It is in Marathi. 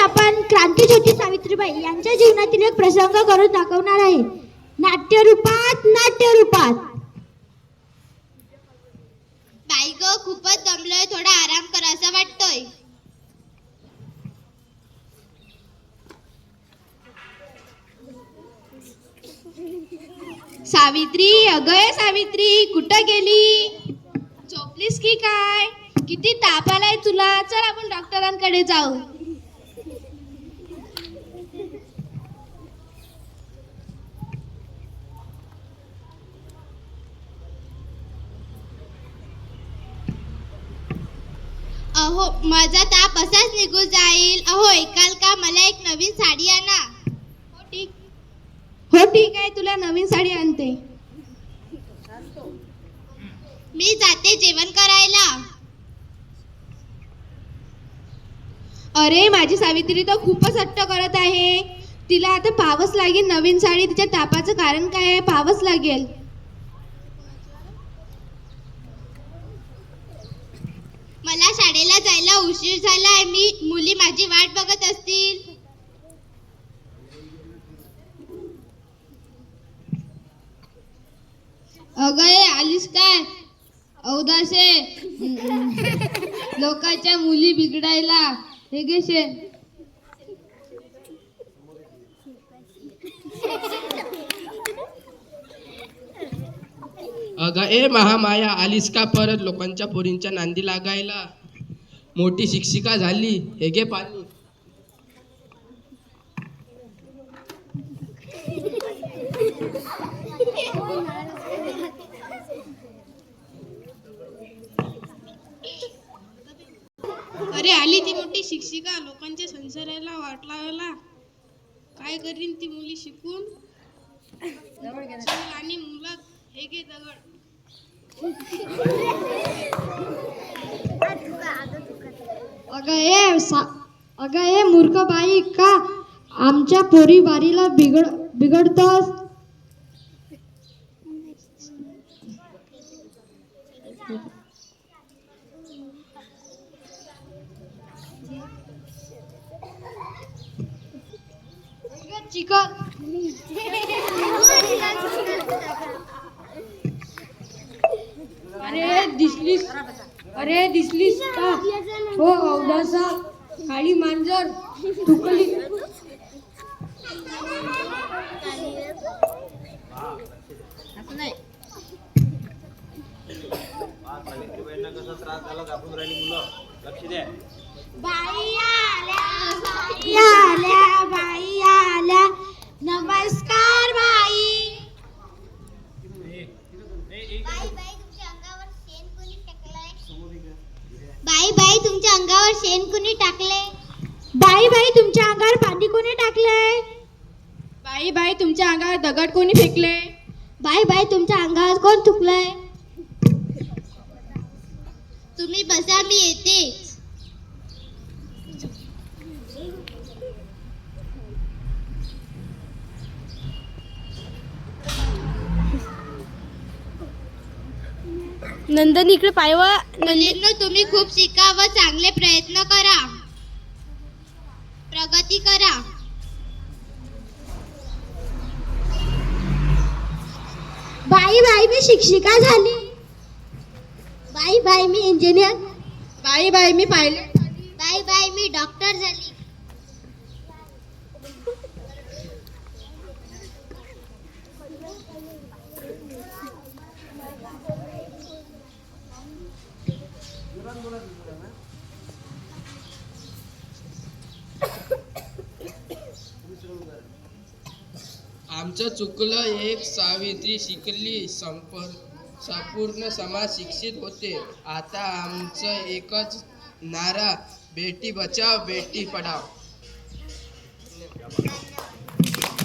आपण क्रांतीज्योती सावित्रीबाई यांच्या जीवनातील एक प्रसंग करून दाखवणार आहे, नाट्यरूपात. बाई ग, खूपच दमलोय, थोडा आराम करायचा वाटतोय. सावित्री, अगं सावित्री, कुठं गेली? झोपलीस की काय? किती ताप आलाय तुला? चल आपण डॉक्टरांकडे जाऊ. अहो, माझा ताप असाच निघून जाईल. अहो, ऐकाल का? मला एक नवीन साडी आणा. हो ठीक आहे, तुला नवीन साडी आणते. मी जाते जेवण करायला. अरे माझी सावित्री तर खूपच हट्ट करत आहे. तिला आता पावच लागेल नवीन साडी. तिच्या तापाचं कारण काय आहे? पावच लागेल. मला शाळेला जायला उशीर झालाय. मुली माझी वाट बघत असतील. अगं आलीस काय? औदासे लोकांच्या मुली बिघडायला. हे घे शेण. अगं ए महामाया, आलीस का परत लोकांच्या पोरींच्या नांदी लागायला? मोठी शिक्षिका झाली. हे घे पाणी. अरे आली ती मोठी शिक्षिका, लोकांच्या संसाराला वाट लावायला. काय करीन ती मुली शिकून? आणि मुलं हे घे दगड. अगं ए मूर्ख बाई, का आमच्या पोरी बारीला बिघडतस? अरे दिसलीस का? हो औदासा, काळी मांजर, तुकली. बाई आल्या. नमस्कार बाई. बाई, तुमच्या अंगावर शेण कुणी टाकले? बाई तुमच्या अंगावर पाणी कोणी टाकलंय? बाई तुमच्या अंगावर दगड कोणी फेकले? बाई तुमच्या अंगावर कोण थुकलंय? तुम्ही बसा, मी येते. नंदनी इकडे पायवा. मुलींनो, तुम्ही खूप शिका व चांगले प्रयत्न करा, प्रगती करा. बाई मी शिक्षिका झाली. बाई मी इंजिनियर. बाई मी पायलट. बाई मी डॉक्टर झाली. आमचं चुकलं. एक सावित्री शिकली, संपूर्ण समाज शिक्षित होते. आता आमचं एकच नारा, बेटी बचाव बेटी पढाव.